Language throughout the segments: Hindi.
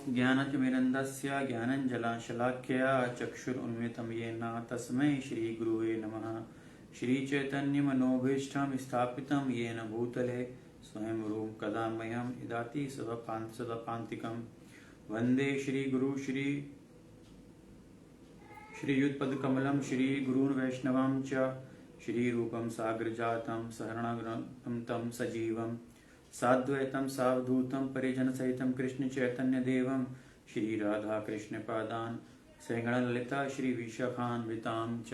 ज्ञानतिमिरन्दस्य ज्ञानञ्जनशलाकया चक्षुरुन्मिलितं येन तस्मै श्रीगुरुवे नमः। श्रीचैतन्यमनोभीष्टं स्थापितं येन भूतले स्वयं रूपं कदा मह्यं ददाति सदाकान्तिकं। वन्दे श्रीगुरु श्रीयुतपदकमलं श्रीगुरून् वैष्णवं च श्रीरूपं साग्रजातं सहगणरघुनाथं तं सजीवं साद्वैतं सावधूतं परिजनसहितं कृष्णचैतन्यदेवं श्रीराधाकृष्णपादान् सगणललिता श्रीविशाखान्वितां च।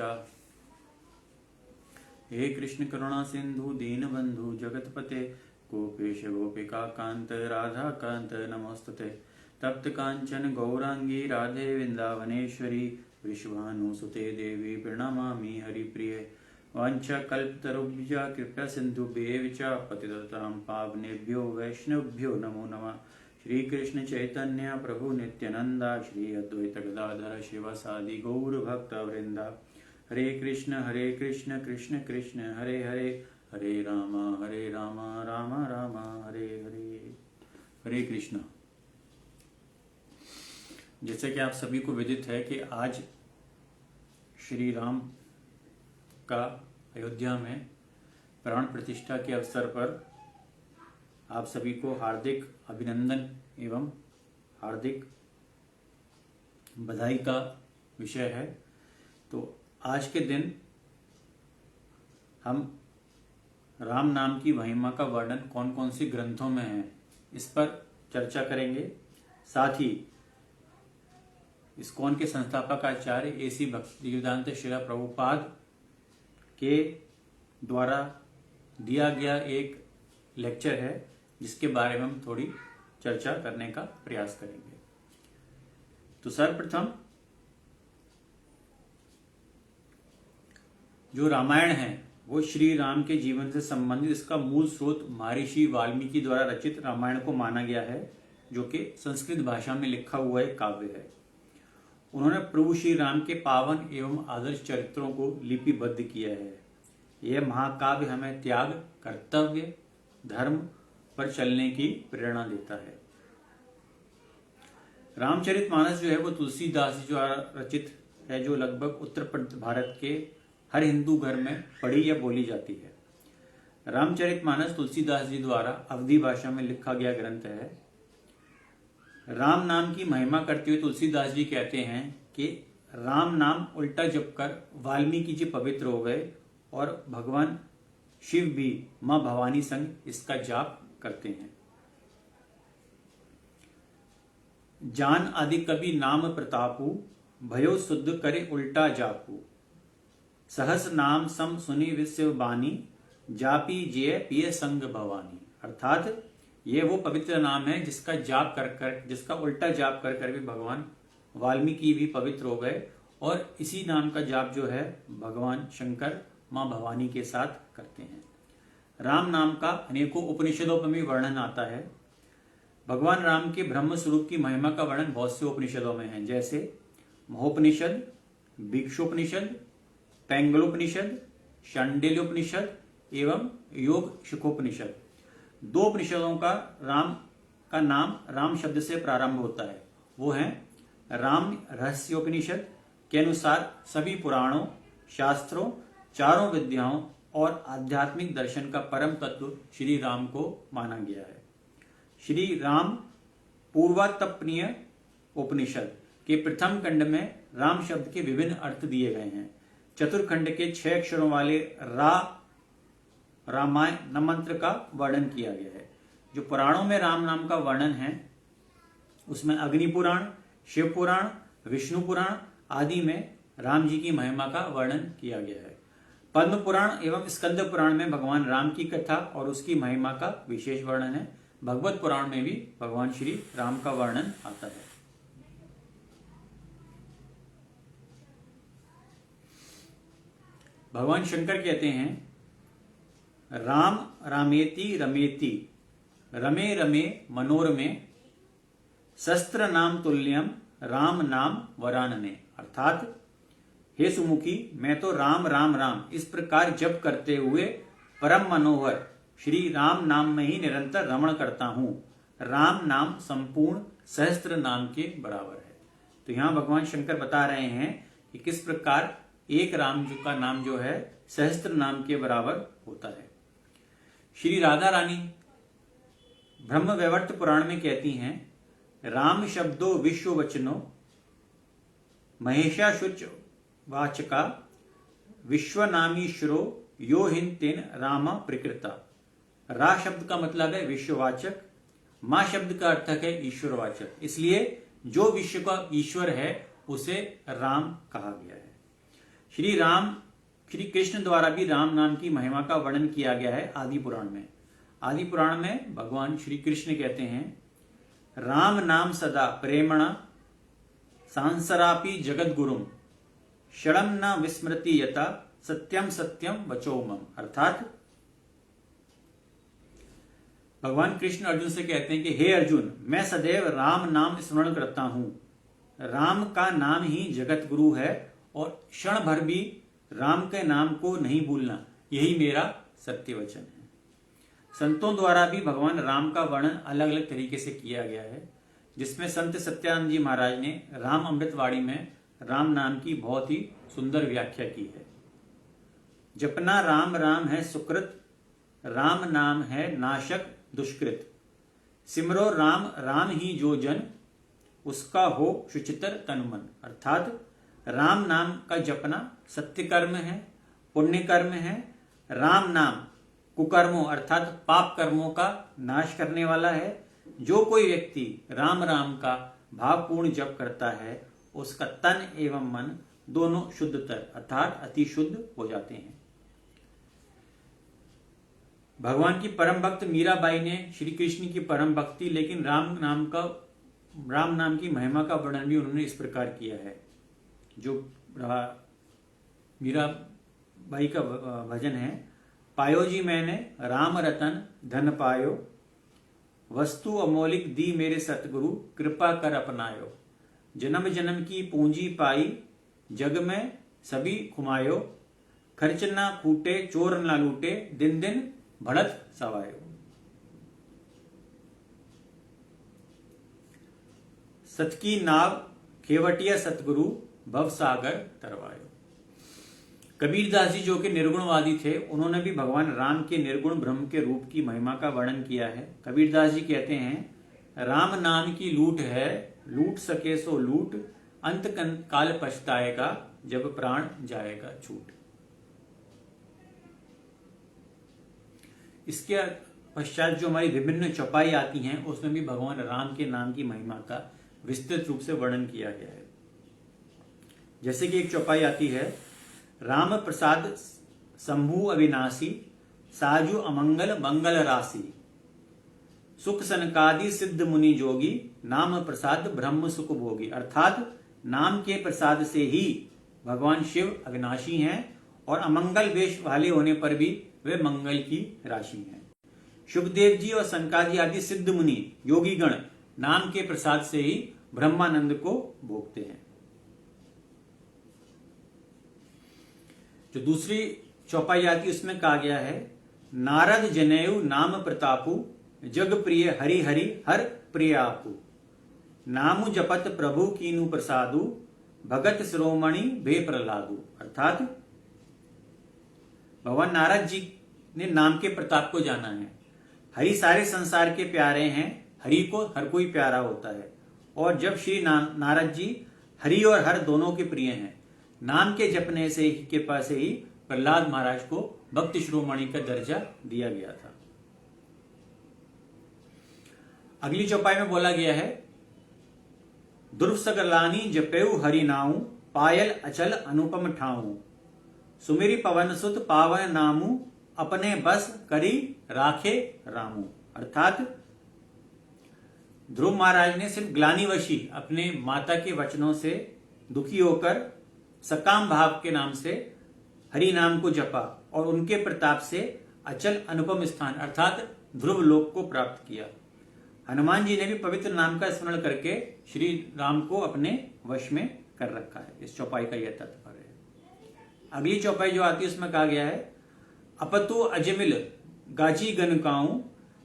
हे कृष्ण करुणा सिंधु दीनबंधु जगतपते गोपेश गोपिका कांत राधा कांत नमोस्तुते। तप्त कांचन गौरांगी राधे वृंदावनेश्वरी विश्वानुसुते देवी प्रणमामि हरिप्रिये। वाञ्छाकल्पतरुभ्यः कृपया सिन्धुभ्येव च पतितानां पावनेभ्यो वैष्णवेभ्यो नमो नमः। श्री कृष्ण चैतन्य प्रभु नित्यानंद श्री अद्वैत गदाधर शिवासादि गौर भक्त वृंदा। हरे कृष्ण कृष्ण कृष्ण हरे हरे हरे राम राम राम हरे हरे। हरे कृष्ण। जैसे कि आप सभी को विदित है कि आज श्री राम का अयोध्या में प्राण प्रतिष्ठा के अवसर पर आप सभी को हार्दिक अभिनंदन एवं हार्दिक बधाई का विषय है। तो आज के दिन हम राम नाम की महिमा का वर्णन कौन कौन सी ग्रंथों में है इस पर चर्चा करेंगे। साथ ही इस्कॉन के संस्थापक आचार्य A.C. भक्तिवेदांत श्रील प्रभुपाद के द्वारा दिया गया एक लेक्चर है जिसके बारे में हम थोड़ी चर्चा करने का प्रयास करेंगे। तो सर्वप्रथम जो रामायण है वो श्री राम के जीवन से संबंधित इसका मूल स्रोत महर्षि वाल्मीकि द्वारा रचित रामायण को माना गया है, जो कि संस्कृत भाषा में लिखा हुआ एक काव्य है। उन्होंने प्रभु श्री राम के पावन एवं आदर्श चरित्रों को लिपिबद्ध किया है। यह महाकाव्य हमें त्याग, कर्तव्य, धर्म पर चलने की प्रेरणा देता है। रामचरितमानस जो है वो तुलसीदास जी द्वारा रचित है, जो लगभग उत्तर भारत के हर हिंदू घर में पढ़ी या बोली जाती है। रामचरितमानस तुलसीदास जी द्वारा अवधी भाषा में लिखा गया ग्रंथ है। राम नाम की महिमा करते हुए तुलसीदास जी कहते हैं कि राम नाम उल्टा जपकर वाल्मीकि जी पवित्र हो गए और भगवान शिव भी मां भवानी संग इसका जाप करते हैं। जान आदि कवि नाम प्रतापु भयो शुद्ध करे उल्टा जापू। सहस नाम सम सुनी विश्व बानी जापी जय पिय संग भवानी। अर्थात ये वो पवित्र नाम है जिसका जाप जिसका उल्टा जाप कर भी भगवान वाल्मीकि भी पवित्र हो गए, और इसी नाम का जाप जो है भगवान शंकर मां भवानी के साथ करते हैं। राम नाम का अनेकों उपनिषदों में भी वर्णन आता है। भगवान राम के ब्रह्म स्वरूप की महिमा का वर्णन बहुत से उपनिषदों में है, जैसे महोपनिषद, भिक्षुपनिषद, पैंगलोपनिषद, शांडिल्योपनिषद एवं योग शिखोपनिषद। दो उपनिषदों का नाम राम शब्द से प्रारंभ होता है। वो है राम रहस्योपनिषद के अनुसार सभी पुराणों, शास्त्रों, चारों विद्याओं और आध्यात्मिक दर्शन का परम तत्व श्री राम को माना गया है। श्री राम पूर्वातपनीय उपनिषद के प्रथम खंड में राम शब्द के विभिन्न अर्थ दिए गए हैं। चतुर्खंड के 6 अक्षरों वाले रामायण मंत्र का वर्णन किया गया है। जो पुराणों में राम नाम का वर्णन है उसमें अग्नि पुराण, शिव पुराण, विष्णु पुराण आदि में राम जी की महिमा का वर्णन किया गया है। पद्म पुराण एवं स्कंद पुराण में भगवान राम की कथा और उसकी महिमा का विशेष वर्णन है। भगवत पुराण में भी भगवान श्री राम का वर्णन आता है। भगवान शंकर कहते हैं राम रामेति रमेति रमे रमे मनोरमे शस्त्र नाम तुल्यम राम नाम वरानने। अर्थात हे सुमुखी, मैं तो राम राम राम इस प्रकार जप करते हुए परम मनोहर श्री राम नाम में ही निरंतर रमण करता हूँ। राम नाम संपूर्ण सहस्त्र नाम के बराबर है। तो यहां भगवान शंकर बता रहे हैं कि किस प्रकार एक राम जी का नाम जो है सहस्त्र नाम के बराबर होता है। श्री राधा रानी ब्रह्मवैवर्त पुराण में कहती हैं, राम शब्दो विश्व वचनो महेशा शुच वाचका विश्वनामीश्वरो यो हिन तेन राम प्रकृता। रा शब्द का मतलब है विश्ववाचक, मां शब्द का अर्थ है ईश्वरवाचक, इसलिए जो विश्व का ईश्वर है उसे राम कहा गया है। श्री कृष्ण द्वारा भी राम नाम की महिमा का वर्णन किया गया है आदि पुराण में। आदि पुराण में भगवान श्री कृष्ण कहते हैं, राम नाम सदा प्रेमणा सांसरापि जगत गुरुम शरम न विस्मृति यथा सत्यम सत्यम वचो मम। अर्थात भगवान कृष्ण अर्जुन से कहते हैं कि हे अर्जुन, मैं सदैव राम नाम स्मरण करता हूं। राम का नाम ही जगत गुरु है और क्षण भर भी राम के नाम को नहीं भूलना, यही मेरा सत्य वचन है। संतों द्वारा भी भगवान राम का वर्णन अलग अलग तरीके से किया गया है, जिसमें संत सत्यानंद जी महाराज ने राम अमृतवाणी में राम नाम की बहुत ही सुंदर व्याख्या की है। जपना राम राम है सुकृत, राम नाम है नाशक दुष्कृत। सिमरो राम राम ही जो जन, उसका हो शुचितर तन मन। अर्थात राम नाम का जपना सत्य कर्म है, पुण्य कर्म है। राम नाम कुकर्मों अर्थात पाप कर्मों का नाश करने वाला है। जो कोई व्यक्ति राम राम का भावपूर्ण जप करता है उसका तन एवं मन दोनों शुद्धतर अर्थात अति शुद्ध हो जाते हैं। भगवान की परम भक्त मीराबाई ने श्री कृष्ण की परम भक्ति लेकिन राम नाम की महिमा का वर्णन भी उन्होंने इस प्रकार किया है। जो मीराबाई का भजन है, पायो जी मैंने राम रतन धन पायो, वस्तु अमौलिक दी मेरे सतगुरु कृपा कर अपनायो। जन्म जन्म की पूंजी पाई जग में सभी खुमायो, खर्च ना फूटे चोर ना लूटे दिन दिन बढ़त सवायो। सत की नाव खेवटिया सतगुरु भव सागर तरवायो। कबीरदास जी जो कि निर्गुणवादी थे, उन्होंने भी भगवान राम के निर्गुण ब्रह्म के रूप की महिमा का वर्णन किया है। कबीरदास जी कहते हैं, राम नाम की लूट है लूट सके सो लूट, अंत काल पछताएगा जब प्राण जाएगा छूट। इसके पश्चात जो हमारी विभिन्न चौपाई आती हैं उसमें भी भगवान राम के नाम की महिमा का विस्तृत रूप से वर्णन किया गया है। जैसे कि एक चौपाई आती है, राम प्रसाद शंभु अविनाशी, साजु अमंगल मंगल राशि, सुख सनकादि सिद्ध मुनि जोगी, नाम प्रसाद ब्रह्म सुख भोगी। अर्थात नाम के प्रसाद से ही भगवान शिव अविनाशी हैं और अमंगल वेश वाले होने पर भी वे मंगल की राशि हैं। शुभदेव जी और सनकादि आदि सिद्ध मुनि योगी गण नाम के प्रसाद से ही ब्रह्मानंद को भोगते हैं। जो दूसरी चौपाई आती है उसमें कहा गया है, नारद जनेऊ नाम प्रतापु, जग प्रिय हरि हरि हर प्रिय आपु, नामु जपत प्रभु कीनु प्रसादु, भगत शिरोमणि भे प्रहलादु। अर्थात भगवान नारद जी ने नाम के प्रताप को जाना है। हरि सारे संसार के प्यारे हैं, हरि को हर कोई प्यारा होता है। और जब श्री नारद जी हरि और हर दोनों के प्रिय हैं, नाम के जपने से के पास ही प्रहलाद महाराज को भक्त शिरोमणि का दर्जा दिया गया था। अगली चौपाई में बोला गया है, दुर्व सगलानी जपेऊ हरि नाऊ, पायल अचल अनुपम ठाऊ, सुमेरी पवन सुत पावन नामू, अपने बस करी राखे रामू। अर्थात ध्रुव महाराज ने सिर्फ ग्लानिवशी अपने माता के वचनों से दुखी होकर सकाम भाव के नाम से हरि नाम को जपा और उनके प्रताप से अचल अनुपम स्थान अर्थात ध्रुव लोक को प्राप्त किया। हनुमान जी ने भी पवित्र नाम का स्मरण करके श्री राम को अपने वश में कर रखा है। इस चौपाई का यह तात्पर्य है। अगली चौपाई जो आती है उसमें कहा गया है, अपतु अजमिल गाजी गनकाऊ,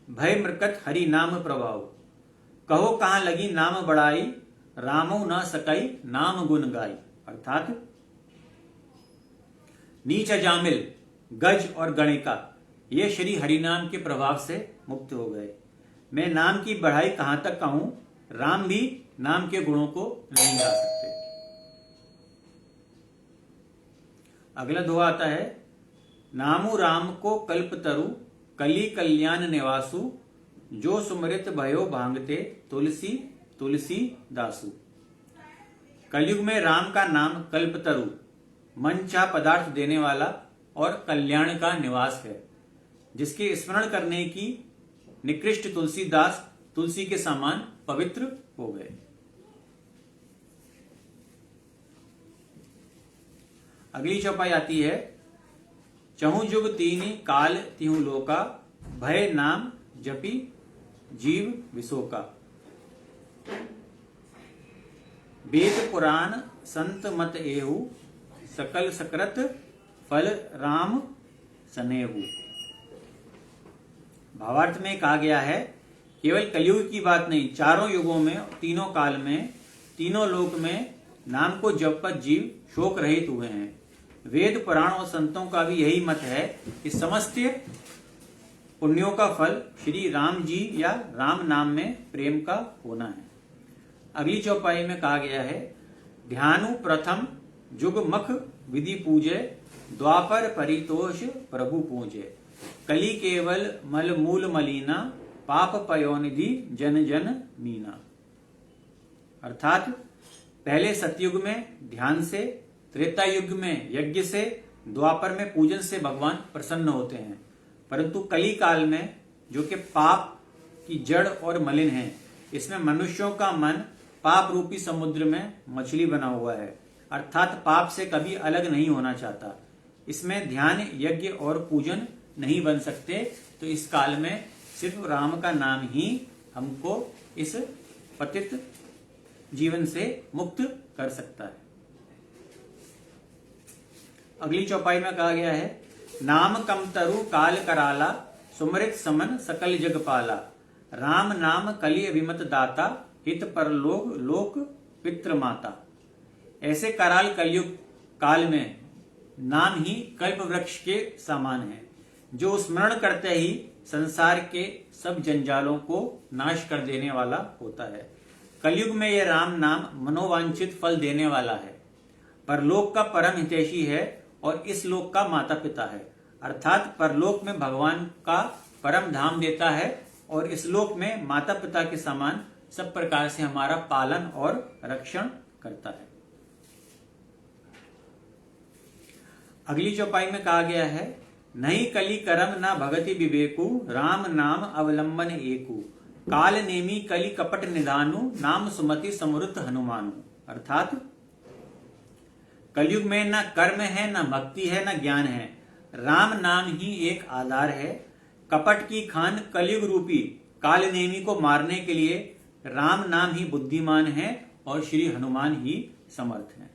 भय मृकत हरि नाम प्रभाव, कहो कहां लगी नाम बड़ाई, रामो न सकई नाम गुण गाई। अर्थात नीच जामिल, गज और गणिका ये श्री हरिनाम के प्रभाव से मुक्त हो गए। मैं नाम की बढ़ाई कहां तक कहूं, राम भी नाम के गुणों को नहीं गा सकते। अगला दोहा आता है, नामु राम को कल्प तरु, कली कल्याण निवासु, जो सुमृत भयो भांगते, तुलसी तुलसी दासु। कलयुग में राम का नाम कल्पतरु, मन चाह पदार्थ देने वाला और कल्याण का निवास है, जिसके स्मरण करने की निकृष्ट तुलसीदास तुलसी के समान पवित्र हो गए। अगली चौपाई आती है, चहु जुग तीनि काल तिहु लोका, भय नाम जपी जीव विशोका। वेद पुराण संत मत एहु, सकल सकृत फल राम सनेहु। भावार्थ में कहा गया है, केवल कलयुग की बात नहीं, चारों युगों में, तीनों काल में, तीनों लोक में नाम को जपकर जीव शोक रहित हुए हैं। वेद पुराण और संतों का भी यही मत है कि समस्त पुण्यों का फल श्री राम जी या राम नाम में प्रेम का होना है। अगली चौपाई में कहा गया है, ध्यानु प्रथम जुग मख विधि पूजे, द्वापर परितोष प्रभु पूजे, कली केवल मल मूल मलीना, पाप पयोनिधि जन जन मीना। अर्थात पहले सतयुग में ध्यान से, त्रेता युग में यज्ञ से, द्वापर में पूजन से भगवान प्रसन्न होते हैं, परंतु कली काल में जो कि पाप की जड़ और मलिन है, इसमें मनुष्यों का मन पाप रूपी समुद्र में मछली बना हुआ है, अर्थात पाप से कभी अलग नहीं होना चाहता। इसमें ध्यान, यज्ञ और पूजन नहीं बन सकते, तो इस काल में सिर्फ राम का नाम ही हमको इस पतित जीवन से मुक्त कर सकता है। अगली चौपाई में कहा गया है, नाम कमतरु काल कराला, सुमृत समन सकल जग पाला, राम नाम कलि विमत दाता, हित परलोक लोक पितृ माता। ऐसे कराल कलयुग काल में नाम ही कल्प वृक्ष के समान है, जो स्मरण करते ही संसार के सब जंजालों को नाश कर देने वाला होता है। कलयुग में यह राम नाम मनोवांछित फल देने वाला है, परलोक का परम हितैषी है और इस लोक का माता पिता है। अर्थात परलोक में भगवान का परम धाम देता है और इस लोक में माता पिता के समान सब प्रकार से हमारा पालन और रक्षण करता है। अगली चौपाई में कहा गया है, नहीं कली करम ना भगति विवेकु, राम नाम अवलंबन एकु, काल नेमी कली कपट निधानु, नाम सुमति समृत हनुमानु। अर्थात कलयुग में न कर्म है, न भक्ति है, न ज्ञान है, राम नाम ही एक आधार है। कपट की खान कलयुग रूपी काल नेमी को मारने के लिए राम नाम ही बुद्धिमान है और श्री हनुमान ही समर्थ है।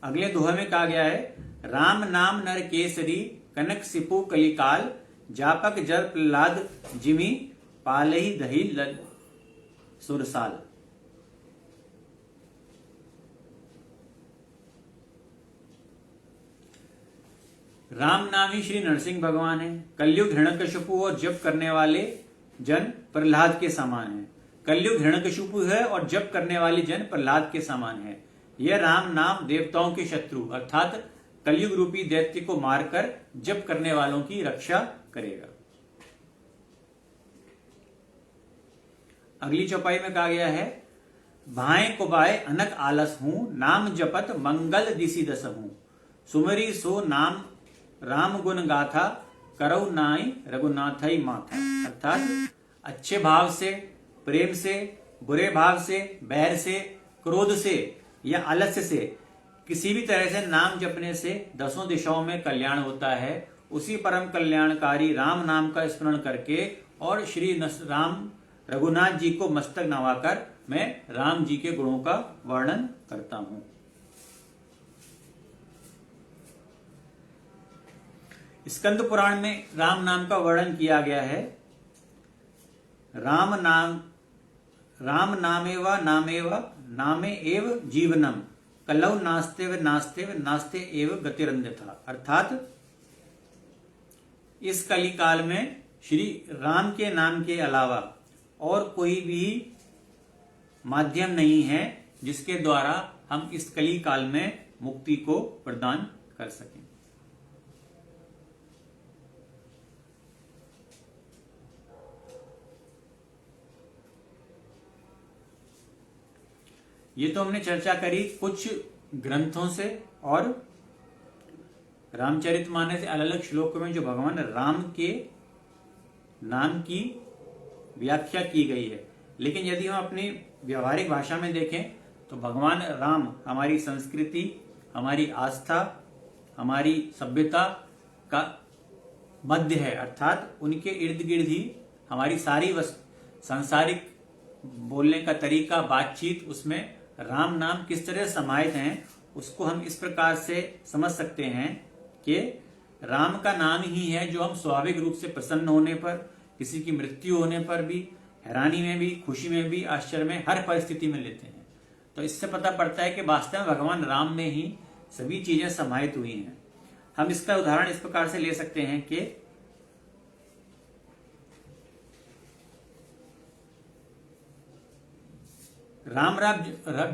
अगले दोहे में कहा गया है, राम नाम नर केसरी, कनक सिपु कलिकाल, जापक जर प्रहलाद जिमी, पालही दही लग सुरसाल। राम नाम ही श्री नरसिंह भगवान है। कलयुग हिरण्यकशिपु और जप करने वाले जन प्रहलाद के समान है। कलयुग हिरण्यकशिपु है और जप करने वाले जन प्रहलाद के समान है। यह राम नाम देवताओं के शत्रु अर्थात कलयुग रूपी दैत्य को मारकर जप करने वालों की रक्षा करेगा। अगली चौपाई में कहा गया है, भाए कुबाए अनक आलस हूं, नाम जपत मंगल दिशि दस हूं, सुमरी सो नाम राम गुण गाथा, करौ नाई रघुनाथई माथा। अर्थात अच्छे भाव से, प्रेम से, बुरे भाव से, बैर से, क्रोध से या आलस्य से, किसी भी तरह से नाम जपने से दसों दिशाओं में कल्याण होता है। उसी परम कल्याणकारी राम नाम का स्मरण करके और श्री राम रघुनाथ जी को मस्तक नवाकर मैं राम जी के गुणों का वर्णन करता हूं। स्कंद पुराण में राम नाम का वर्णन किया गया है। राम नामेव नामे एव जीवनम कलौ नास्तेव नास्तेव नास्ते एव गतिरन्यथा। अर्थात इस कली काल में श्री राम के नाम के अलावा और कोई भी माध्यम नहीं है जिसके द्वारा हम इस कली काल में मुक्ति को प्रदान कर सकें। ये तो हमने चर्चा करी कुछ ग्रंथों से और रामचरितमानस से अलग अलग श्लोकों में जो भगवान राम के नाम की व्याख्या की गई है। लेकिन यदि हम अपनी व्यवहारिक भाषा में देखें तो भगवान राम हमारी संस्कृति, हमारी आस्था, हमारी सभ्यता का मध्य है। अर्थात उनके इर्द गिर्द ही हमारी सारी सांसारिक बोलने का तरीका, बातचीत, उसमें राम नाम किस तरह समाहित हैं उसको हम इस प्रकार से समझ सकते हैं कि राम का नाम ही है जो हम स्वाभाविक रूप से प्रसन्न होने पर, किसी की मृत्यु होने पर भी, हैरानी में भी, खुशी में भी, आश्चर्य में, हर परिस्थिति में लेते हैं। तो इससे पता पड़ता है कि वास्तव में भगवान राम में ही सभी चीजें समाहित हुई हैं। हम इसका उदाहरण इस प्रकार से ले सकते हैं कि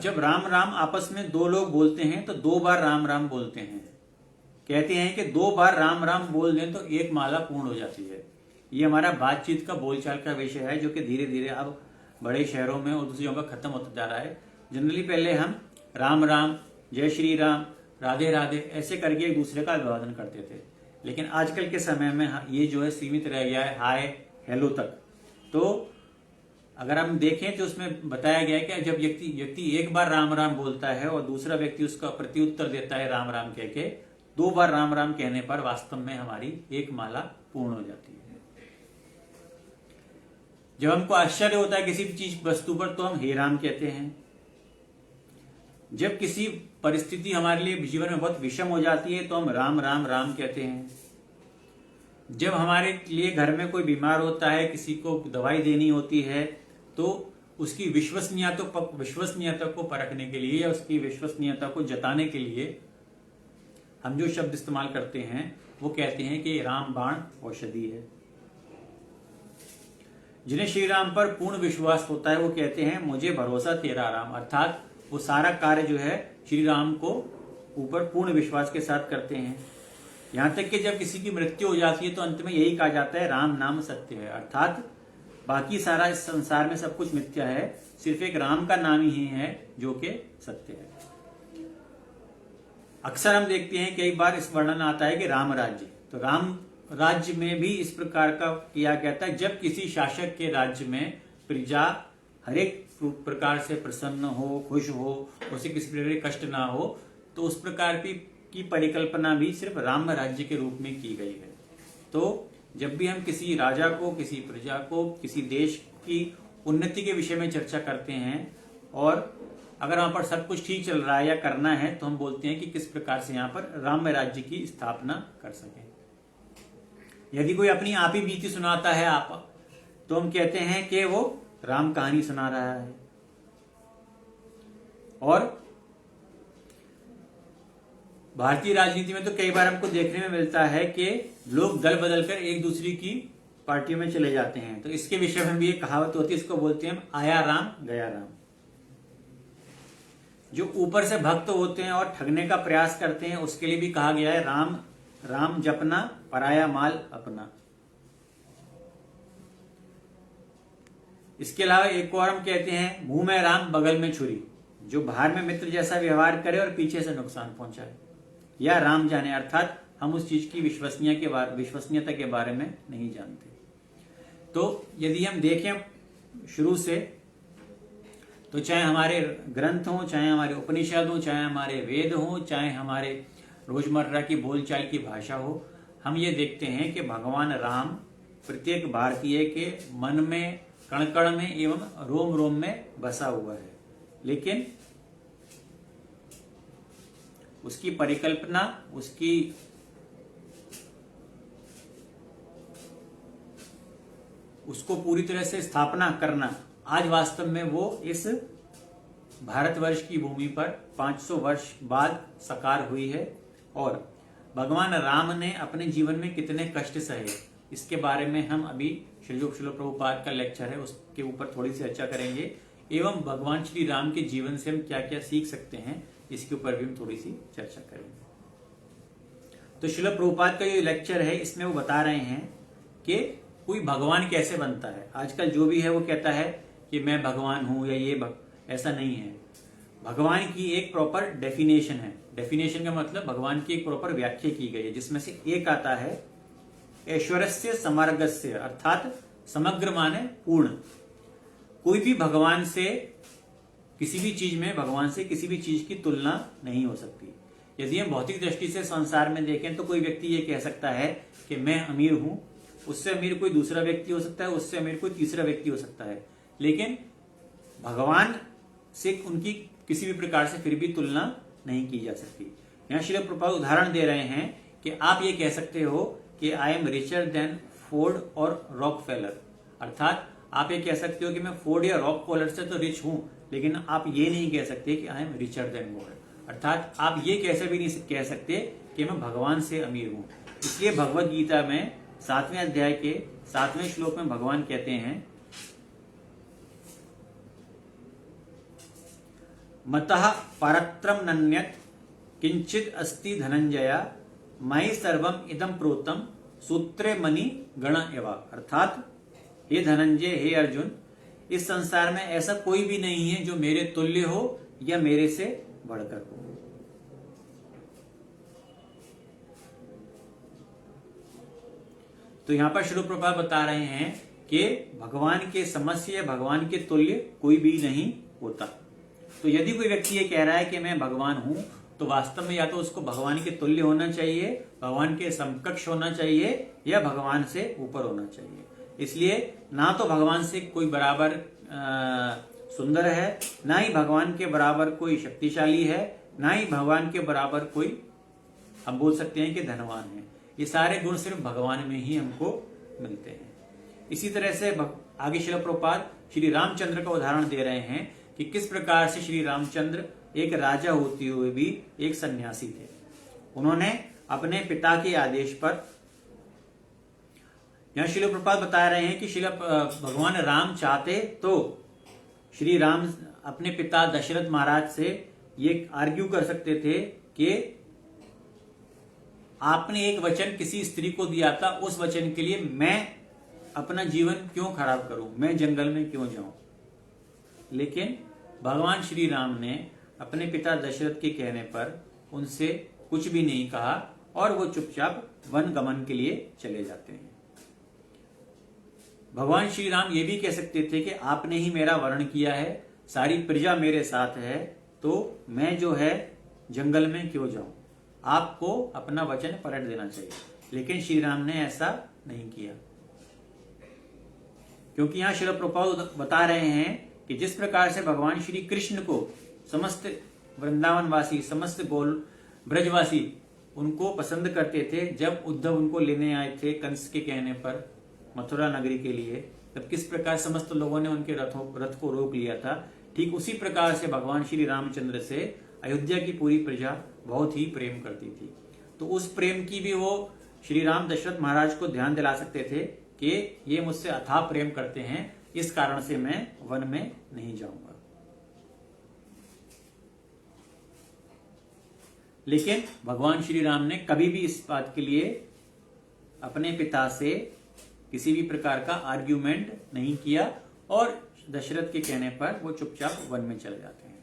जब राम राम आपस में दो लोग बोलते हैं तो 2 बार राम राम बोलते हैं। कहते हैं कि 2 बार राम राम बोल दें तो एक माला पूर्ण हो जाती है। ये हमारा बातचीत का, बोलचाल का विषय है जो कि धीरे धीरे अब बड़े शहरों में और दूसरी जगह खत्म होता जा रहा है। जनरली पहले हम राम राम, जय श्री राम, राधे राधे ऐसे करके एक दूसरे का अभिवादन करते थे। लेकिन आजकल के समय में ये जो है सीमित रह गया है हाय हेलो तक। तो अगर हम देखें तो उसमें बताया गया है कि जब व्यक्ति एक बार राम राम बोलता है और दूसरा व्यक्ति उसका प्रत्युत्तर देता है राम राम कह के, 2 बार राम राम कहने पर वास्तव में हमारी एक माला पूर्ण हो जाती है। जब हमको आश्चर्य होता है किसी भी चीज वस्तु पर तो हम हे राम कहते हैं। जब किसी परिस्थिति हमारे लिए जीवन में बहुत विषम हो जाती है तो हम राम राम राम कहते हैं। जब हमारे लिए घर में कोई बीमार होता है, किसी को दवाई देनी होती है, तो उसकी विश्वसनीयता को परखने के लिए या उसकी विश्वसनीयता को जताने के लिए हम जो शब्द इस्तेमाल करते हैं वो कहते हैं कि राम बाण औषधि है। जिन्हें श्री राम पर पूर्ण विश्वास होता है वो कहते हैं मुझे भरोसा तेरा राम। अर्थात वो सारा कार्य जो है श्री राम को ऊपर पूर्ण विश्वास के साथ करते हैं। यहां तक कि जब किसी की मृत्यु हो जाती है तो अंत में यही कहा जाता है राम नाम सत्य है। अर्थात बाकी सारा इस संसार में सब कुछ मिथ्या है, सिर्फ एक राम का नाम ही है जो कि सत्य है। अक्सर हम देखते हैं कई बार इस वर्णन आता है कि राम राज्य, तो राम राज्य में भी इस प्रकार का किया गया है जब किसी शासक के राज्य में प्रजा हरेक प्रकार से प्रसन्न हो, खुश हो, उसे किसी प्रकार के कष्ट ना हो, तो उस प्रकार की परिकल्पना भी सिर्फ राम राज्य के रूप में की गई है। तो जब भी हम किसी राजा को, किसी प्रजा को, किसी देश की उन्नति के विषय में चर्चा करते हैं और अगर वहां पर सब कुछ ठीक चल रहा है या करना है तो हम बोलते हैं कि किस प्रकार से यहाँ पर राम राज्य की स्थापना कर सकें। यदि कोई अपनी आप ही बीती सुनाता है तो हम कहते हैं कि वो राम कहानी सुना रहा है। और भारतीय राजनीति में तो कई बार हमको देखने में मिलता है कि लोग दल बदलकर एक दूसरे की पार्टियों में चले जाते हैं। तो इसके विषय में भी एक कहावत होती है, इसको बोलते हैं आया राम गया राम। जो ऊपर से भक्त होते हैं और ठगने का प्रयास करते हैं उसके लिए भी कहा गया है राम राम जपना पराया माल अपना। इसके अलावा एक और हम कहते हैं मुंह में राम बगल में छुरी। जो बाहर में मित्र जैसा व्यवहार करे और पीछे से नुकसान पहुंचाए, या राम जाने। अर्थात हम उस चीज की विश्वसनीयता के बारे में नहीं जानते। तो यदि हम देखें शुरू से, तो चाहे हमारे ग्रंथ हो, चाहे हमारे उपनिषद हो, चाहे हमारे वेद हो, चाहे हमारे रोजमर्रा की बोलचाल की भाषा हो, हम ये देखते हैं कि भगवान राम प्रत्येक भारतीय के मन में, कण कण में एवं रोम रोम में बसा हुआ है। लेकिन उसकी परिकल्पना, उसकी उसको पूरी तरह से स्थापना करना आज वास्तव में वो इस भारतवर्ष की भूमि पर 500 वर्ष बाद साकार हुई है। और भगवान राम ने अपने जीवन में कितने कष्ट सहे, इसके बारे में हम अभी श्रील प्रभुपाद का लेक्चर है उसके ऊपर थोड़ी सी चर्चा करेंगे, एवं भगवान श्री राम के जीवन से हम क्या क्या सीख सकते हैं इसके ऊपर भी हम थोड़ी सी चर्चा करेंगे। तो श्रील प्रभुपाद का ये लेक्चर है, इसमें वो बता रहे हैं कि कोई भगवान कैसे बनता है। आजकल जो भी है वो कहता है कि मैं भगवान हूं या ये ऐसा नहीं है। भगवान की एक प्रॉपर डेफिनेशन है। डेफिनेशन का मतलब भगवान की एक प्रॉपर व्याख्या की गई है, जिसमें से एक आता है ऐश्वर्यस्य समर्गस्य, अर्थात समग्र माने पूर्ण। कोई भी भगवान से किसी भी चीज में भगवान से किसी भी चीज की तुलना नहीं हो सकती। यदि हम भौतिक दृष्टि से संसार में देखें तो कोई व्यक्ति ये कह सकता है कि मैं अमीर हूं, उससे अमीर कोई दूसरा व्यक्ति हो सकता है, उससे अमीर कोई तीसरा व्यक्ति हो सकता है, लेकिन भगवान से उनकी किसी भी प्रकार से फिर भी तुलना नहीं की जा सकती। यहाँ श्रील प्रभुपाद उदाहरण दे रहे हैं कि आप ये कह सकते हो कि I am richer than Ford और रॉकफेलर, अर्थात आप ये कह सकते हो कि मैं फोर्ड या रॉकफेलर से तो रिच हूं, लेकिन आप ये नहीं कह सकते कि I am richer than God, अर्थात आप ये कैसे भी नहीं कह सकते कि मैं भगवान से अमीर हूं। इसलिए भगवत गीता में 7वें अध्याय के 7वें श्लोक में भगवान कहते हैं, मतः परत्रम नन्यत किंचित अस्ति धनंजया मयि सर्वम इदम प्रोतम सूत्रे मणि गण एवा, अर्थात हे धनंजय, हे अर्जुन, इस संसार में ऐसा कोई भी नहीं है जो मेरे तुल्य हो या मेरे से बढ़कर हो। तो यहां पर श्री प्रभुपाद बता रहे हैं कि भगवान के समस्य या भगवान के तुल्य कोई भी नहीं होता। तो यदि कोई व्यक्ति ये कह रहा है कि मैं भगवान हूं, तो वास्तव में या तो उसको भगवान के तुल्य होना चाहिए, भगवान के समकक्ष होना चाहिए, या भगवान से ऊपर होना चाहिए। इसलिए ना तो भगवान से कोई बराबर सुंदर है, ना ही भगवान के बराबर कोई शक्तिशाली है, ना ही भगवान के बराबर कोई हम बोल सकते हैं कि धनवान है। ये सारे गुण सिर्फ भगवान में ही हमको मिलते हैं। इसी तरह से आगे श्रील प्रभुपाद श्री रामचंद्र का उदाहरण दे रहे हैं कि किस प्रकार से श्री रामचंद्र एक राजा होते हुए भी एक सन्यासी थे। उन्होंने अपने पिता के आदेश पर, यहां श्रील प्रभुपाद बता रहे हैं कि भगवान राम चाहते तो श्री राम अपने पिता दशरथ महाराज से ये आर्ग्यू कर सकते थे कि आपने एक वचन किसी स्त्री को दिया था, उस वचन के लिए मैं अपना जीवन क्यों खराब करूं, मैं जंगल में क्यों जाऊं। लेकिन भगवान श्री राम ने अपने पिता दशरथ के कहने पर उनसे कुछ भी नहीं कहा और वो चुपचाप वन गमन के लिए चले जाते हैं। भगवान श्री राम ये भी कह सकते थे कि आपने ही मेरा वर्ण किया है, सारी प्रजा मेरे साथ है, तो मैं जो है जंगल में क्यों जाऊं, आपको अपना वचन पलट देना चाहिए। लेकिन श्री राम ने ऐसा नहीं किया, क्योंकि यहां श्रील प्रभुपाद बता रहे हैं कि जिस प्रकार से भगवान श्री कृष्ण को समस्त वृंदावनवासी, समस्त गोल ब्रजवासी उनको पसंद करते थे, जब उद्धव उनको लेने आए थे कंस के कहने पर मथुरा नगरी के लिए, तब किस प्रकार समस्त लोगों ने उनके रथ को रोक लिया था, ठीक उसी प्रकार से भगवान श्री रामचंद्र से अयोध्या की पूरी प्रजा बहुत ही प्रेम करती थी। तो उस प्रेम की भी वो श्री राम दशरथ महाराज को ध्यान दिला सकते थे कि ये मुझसे अथाह प्रेम करते हैं, इस कारण से मैं वन में नहीं जाऊंगा। लेकिन भगवान श्री राम ने कभी भी इस बात के लिए अपने पिता से किसी भी प्रकार का आर्ग्यूमेंट नहीं किया और दशरथ के कहने पर वो चुपचाप वन में चले जाते हैं।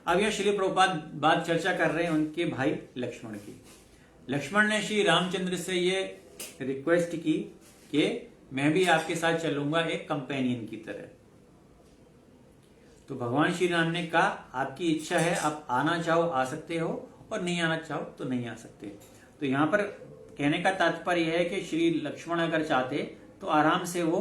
अब यह श्री प्रभुपाद बात चर्चा कर रहे हैं उनके भाई लक्ष्मण की। लक्ष्मण ने श्री रामचंद्र से ये रिक्वेस्ट की कि मैं भी आपके साथ चलूंगा एक कंपेनियन की तरह। तो भगवान श्री राम ने कहा आपकी इच्छा है, आप आना चाहो आ सकते हो और नहीं आना चाहो तो नहीं आ सकते। तो यहाँ पर कहने का तात्पर्य यह है कि श्री लक्ष्मण अगर चाहते तो आराम से वो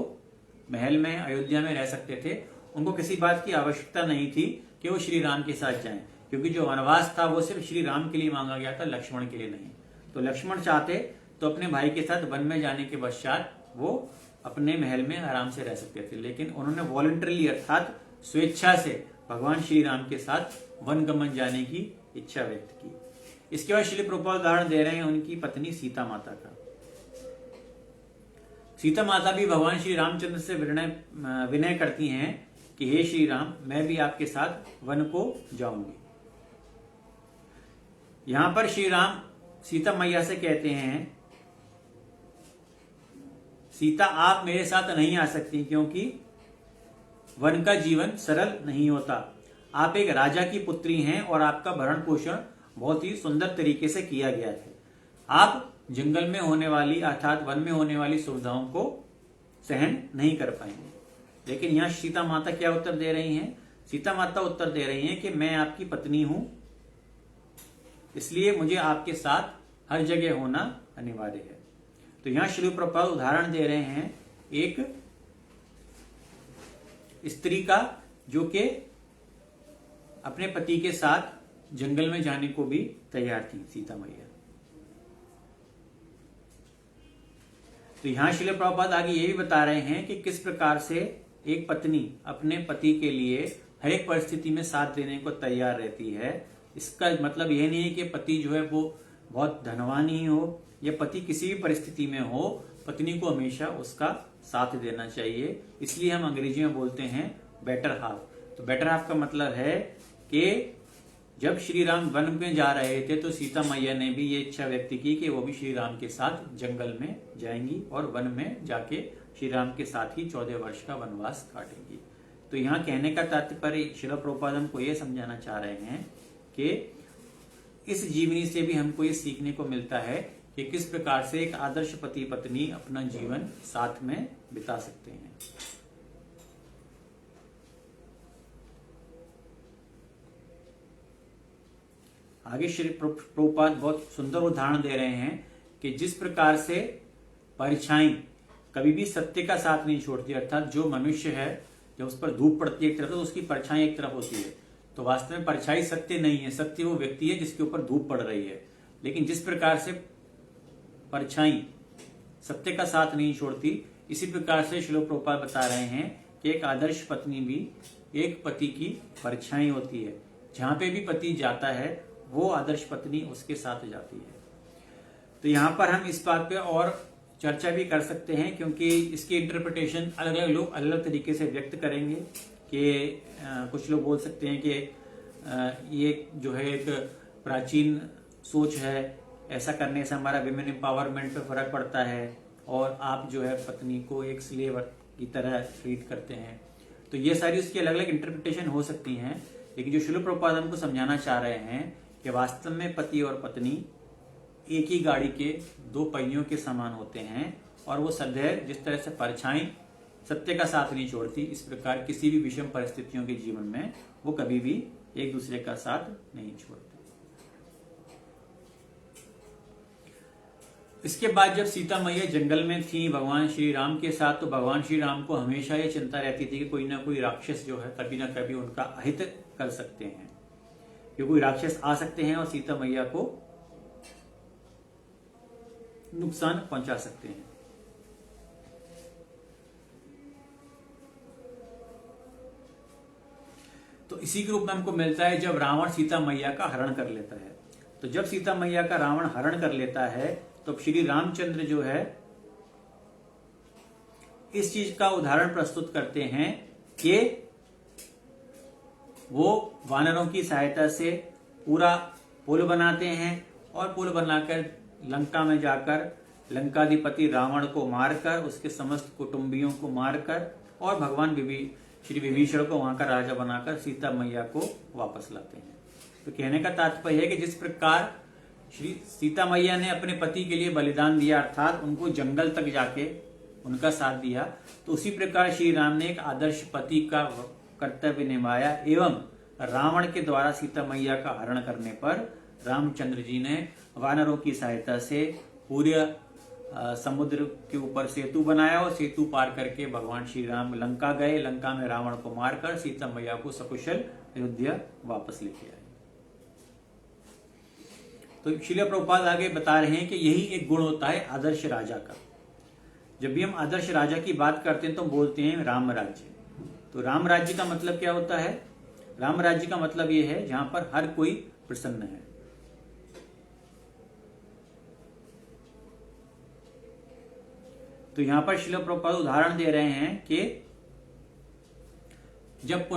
महल में अयोध्या में रह सकते थे, उनको किसी बात की आवश्यकता नहीं थी कि वो श्री राम के साथ जाएं, क्योंकि जो वनवास था वो सिर्फ श्री राम के लिए मांगा गया था, लक्ष्मण के लिए नहीं। तो लक्ष्मण चाहते तो अपने भाई के साथ वन में जाने के पश्चात वो अपने महल में आराम से रह सकते थे, लेकिन उन्होंने वॉलंटरली अर्थात स्वेच्छा से भगवान श्री राम के साथ वन गमन जाने की इच्छा व्यक्त की। इसके बाद श्री प्रभुपाद उदाहरण दे रहे हैं उनकी पत्नी सीता माता का। सीता माता भी भगवान श्री रामचंद्र से विनय करती हैं कि हे श्री राम, मैं भी आपके साथ वन को जाऊंगी। यहां पर श्री राम सीता मैया से कहते हैं, सीता आप मेरे साथ नहीं आ सकती, क्योंकि वन का जीवन सरल नहीं होता। आप एक राजा की पुत्री हैं और आपका भरण पोषण बहुत ही सुंदर तरीके से किया गया है। आप जंगल में होने वाली अर्थात वन में होने वाली सुविधाओं को सहन नहीं कर पाएंगे। लेकिन यहाँ सीता माता क्या उत्तर दे रही हैं? सीता माता उत्तर दे रही हैं कि मैं आपकी पत्नी हूं, इसलिए मुझे आपके साथ हर जगह होना अनिवार्य है। तो यहाँ श्री प्रभुपाद उदाहरण दे रहे हैं एक स्त्री का, जो कि अपने पति के साथ जंगल में जाने को भी तैयार थी, सीता मैया। तो यहां श्रील प्रभुपाद आगे ये भी बता रहे हैं कि किस प्रकार से एक पत्नी अपने पति के लिए हर एक परिस्थिति में साथ देने को तैयार रहती है। इसका मतलब यह नहीं है कि पति जो है वो बहुत धनवान ही हो या पति किसी भी परिस्थिति में हो, पत्नी को हमेशा उसका साथ देना चाहिए। इसलिए हम अंग्रेजी में बोलते हैं बेटर हाफ। तो बेटर हाफ का मतलब है कि जब श्री राम वन में जा रहे थे तो सीता मैया ने भी ये इच्छा व्यक्त की कि वो भी श्री राम के साथ जंगल में जाएंगी और वन में जाके श्री राम के साथ ही 14 वर्ष का वनवास काटेंगी। तो यहाँ कहने का तात्पर्य श्रील प्रभुपाद हमको ये समझाना चाह रहे हैं कि इस जीवनी से भी हमको ये सीखने को मिलता है कि किस प्रकार से एक आदर्श पति पत्नी अपना जीवन साथ में बिता सकते हैं। आगे श्री प्रभुपाद बहुत सुंदर उदाहरण दे रहे हैं कि जिस प्रकार से परछाई कभी भी सत्य का साथ नहीं छोड़ती, अर्थात जो मनुष्य है जब उस पर धूप पड़ती है एक तरफ तो उसकी परछाई एक तरफ होती है, तो वास्तव में परछाई सत्य नहीं है, सत्य वो व्यक्ति है जिसके ऊपर धूप पड़ रही है। लेकिन जिस प्रकार से परछाई सत्य का साथ नहीं छोड़ती, इसी प्रकार से श्रील प्रभुपाद बता रहे हैं कि एक आदर्श पत्नी भी एक पति की परछाई होती है। जहां पे भी पति जाता है वो आदर्श पत्नी उसके साथ जाती है। तो यहाँ पर हम इस बात पे और चर्चा भी कर सकते हैं, क्योंकि इसकी इंटरप्रिटेशन अलग अलग लोग अलग अलग तरीके से व्यक्त करेंगे। कि कुछ लोग बोल सकते हैं कि ये जो है एक प्राचीन सोच है, ऐसा करने से हमारा विमेन एम्पावरमेंट पे फर्क पड़ता है और आप जो है पत्नी को एक स्लेव की तरह ट्रीट करते हैं। तो ये सारी उसकी अलग अलग इंटरप्रिटेशन हो सकती हैं। लेकिन जो श्रील प्रभुपाद हमको समझाना चाह रहे हैं कि वास्तव में पति और पत्नी एक ही गाड़ी के दो पहियों के समान होते हैं और वो सदैव जिस तरह से परछाई सत्य का साथ नहीं छोड़ती, इस प्रकार किसी भी विषम परिस्थितियों के जीवन में वो कभी भी एक दूसरे का साथ नहीं छोड़ते। इसके बाद जब सीता मैया जंगल में थी भगवान श्री राम के साथ, तो भगवान श्री राम को हमेशा ये चिंता रहती थी कि कोई ना कोई राक्षस जो है कभी ना कभी उनका अहित कर सकते हैं, कि कोई राक्षस आ सकते हैं और सीता मैया को नुकसान पहुंचा सकते हैं। तो इसी के रूप में हमको मिलता है जब रावण सीता मैया का हरण कर लेता है। तो जब सीता मैया का रावण हरण कर लेता है तो श्री रामचंद्र जो है इस चीज का उदाहरण प्रस्तुत करते हैं कि वो वानरों की सहायता से पूरा पुल बनाते हैं और पुल बनाकर लंका में जाकर लंकाधिपति रावण को मारकर उसके समस्त कुटुंबियों को मारकर और भगवान श्री विभीषण को वहां का राजा बनाकर सीता मैया को वापस लाते हैं। तो कहने का तात्पर्य है कि जिस प्रकार श्री सीता मैया ने अपने पति के लिए बलिदान दिया, अर्थात उनको जंगल तक जाके उनका साथ दिया, तो उसी प्रकार श्री राम ने एक आदर्श पति का कर्तव्य निभाया एवं रावण के द्वारा सीता मैया का हरण करने पर रामचंद्र जी ने वानरों की सहायता से पूरे समुद्र के ऊपर सेतु बनाया और सेतु पार करके भगवान श्री राम लंका गए। लंका में रावण को मारकर सीता मैया को सकुशल अयोध्या वापस लेके आए। तो श्रील प्रभुपाद आगे बता रहे हैं कि यही एक गुण होता है आदर्श राजा का, जब भी हम आदर्श राजा की बात करते हैं तो बोलते हैं राम राज्य। तो राम राज्य का मतलब क्या होता है? राम राज्य का मतलब यह है जहां पर हर कोई प्रसन्न है। तो यहां पर श्रील प्रभुपाद उदाहरण दे रहे हैं कि जब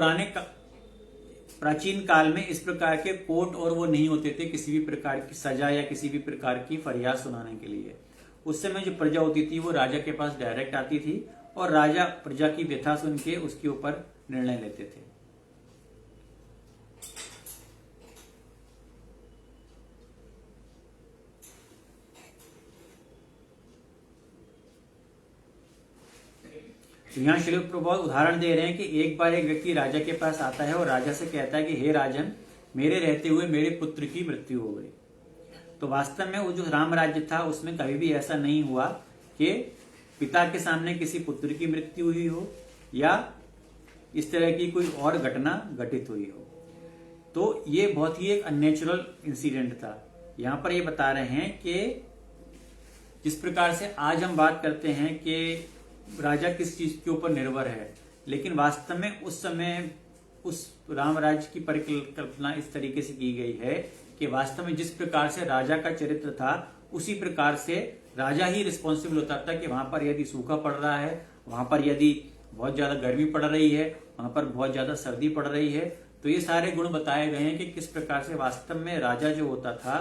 प्राचीन काल में इस प्रकार के कोर्ट और वो नहीं होते थे किसी भी प्रकार की सजा या किसी भी प्रकार की फरियाद सुनाने के लिए। उस समय जो प्रजा होती थी वो राजा के पास डायरेक्ट आती थी और राजा प्रजा की व्यथा सुन के उसके ऊपर निर्णय लेते थे। तो यहाँ श्री प्रभुपाद उदाहरण दे रहे हैं कि एक बार एक व्यक्ति राजा के पास आता है और राजा से कहता है कि हे राजन, मेरे रहते हुए मेरे पुत्र की मृत्यु हो गई। तो वास्तव में वो जो राम राज्य था उसमें कभी भी ऐसा नहीं हुआ कि पिता के सामने किसी पुत्र की मृत्यु हुई हो या इस तरह की कोई और घटना घटित हुई हो। तो ये बहुत ही एक अननेचुरल इंसिडेंट था। यहाँ पर ये बता रहे हैं कि जिस प्रकार से आज हम बात करते हैं कि राजा किस चीज के ऊपर निर्भर है, लेकिन वास्तव में उस समय उस राम राज्य की परिकल्पना इस तरीके से की गई है कि वास्तव में जिस प्रकार से राजा का चरित्र था उसी प्रकार से राजा ही रिस्पॉन्सिबल होता था कि वहां पर यदि सूखा पड़ रहा है, वहां पर यदि बहुत ज्यादा गर्मी पड़ रही है, वहां पर बहुत ज्यादा सर्दी पड़ रही है। तो ये सारे गुण बताए गए हैं कि किस प्रकार से वास्तव में राजा जो होता था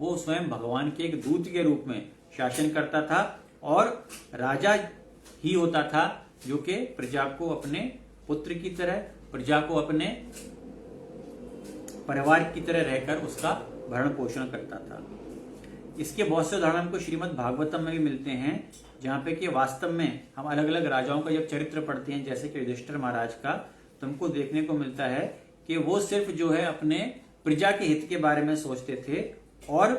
वो स्वयं भगवान के एक दूत के रूप में शासन करता था और राजा ही होता था जो कि प्रजा को अपने पुत्र की तरह, प्रजा को अपने परिवार की तरह रहकर उसका भरण पोषण करता था। इसके बहुत से उदाहरण हमको श्रीमद् भागवतम में भी मिलते हैं जहां पे कि वास्तव में हम अलग अलग राजाओं का जब चरित्र पढ़ते हैं जैसे कि युधिष्ठिर महाराज का, तो हमको देखने को मिलता है कि वो सिर्फ जो है अपने प्रजा के हित के बारे में सोचते थे और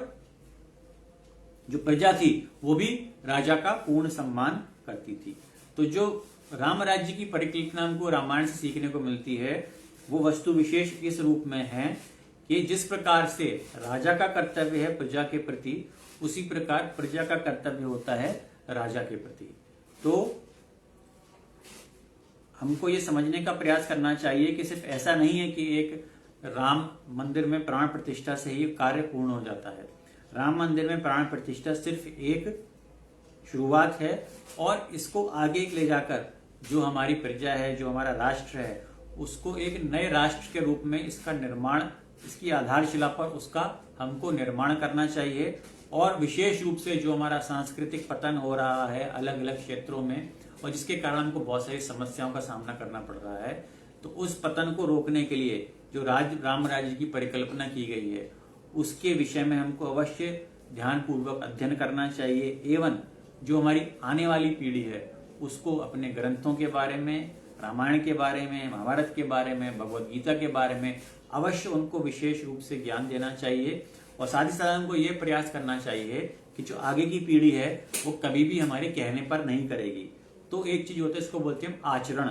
जो प्रजा थी वो भी राजा का पूर्ण सम्मान करती थी। तो जो राम राज्य की परिकल्पना हमको रामायण से सीखने को मिलती है वो वस्तु विशेष इस रूप में है कि जिस प्रकार से राजा का कर्तव्य है प्रजा के प्रति, उसी प्रकार प्रजा का कर्तव्य होता है राजा के प्रति। तो हमको ये समझने का प्रयास करना चाहिए कि सिर्फ ऐसा नहीं है कि एक राम मंदिर में प्राण प्रतिष्ठा से ही कार्य पूर्ण हो जाता है। राम मंदिर में प्राण प्रतिष्ठा सिर्फ एक शुरुआत है और इसको आगे ले जाकर जो हमारी प्रजा है, जो हमारा राष्ट्र है, उसको एक नए राष्ट्र के रूप में इसका निर्माण, इसकी आधारशिला पर उसका हमको निर्माण करना चाहिए। और विशेष रूप से जो हमारा सांस्कृतिक पतन हो रहा है अलग अलग क्षेत्रों में और जिसके कारण हमको बहुत सारी समस्याओं का सामना करना पड़ रहा है, तो उस पतन को रोकने के लिए जो राम राज्य की परिकल्पना की गई है उसके विषय में हमको अवश्य ध्यानपूर्वक अध्ययन करना चाहिए एवं जो हमारी आने वाली पीढ़ी है उसको अपने ग्रंथों के बारे में, रामायण के बारे में, महाभारत के बारे में, भगवत गीता के बारे में अवश्य उनको विशेष रूप से ज्ञान देना चाहिए। और साथ ही साथ हमको ये प्रयास करना चाहिए कि जो आगे की पीढ़ी है वो कभी भी हमारे कहने पर नहीं करेगी। तो एक चीज होता है, इसको बोलते हैं आचरण।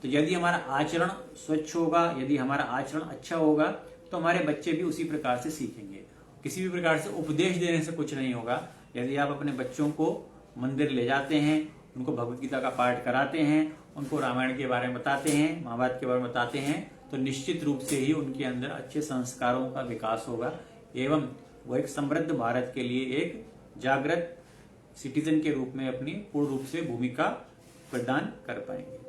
तो यदि हमारा आचरण स्वच्छ होगा, यदि हमारा आचरण अच्छा होगा तो हमारे बच्चे भी उसी प्रकार से सीखेंगे। किसी भी प्रकार से उपदेश देने से कुछ नहीं होगा। यदि आप अपने बच्चों को मंदिर ले जाते हैं, उनको भगवत गीता का पाठ कराते हैं, उनको रामायण के बारे में बताते हैं, महाभारत के बारे में बताते हैं, तो निश्चित रूप से ही उनके अंदर अच्छे संस्कारों का विकास होगा एवं वो एक समृद्ध भारत के लिए एक जागृत सिटीजन के रूप में अपनी पूर्ण रूप से भूमिका प्रदान कर पाएंगे।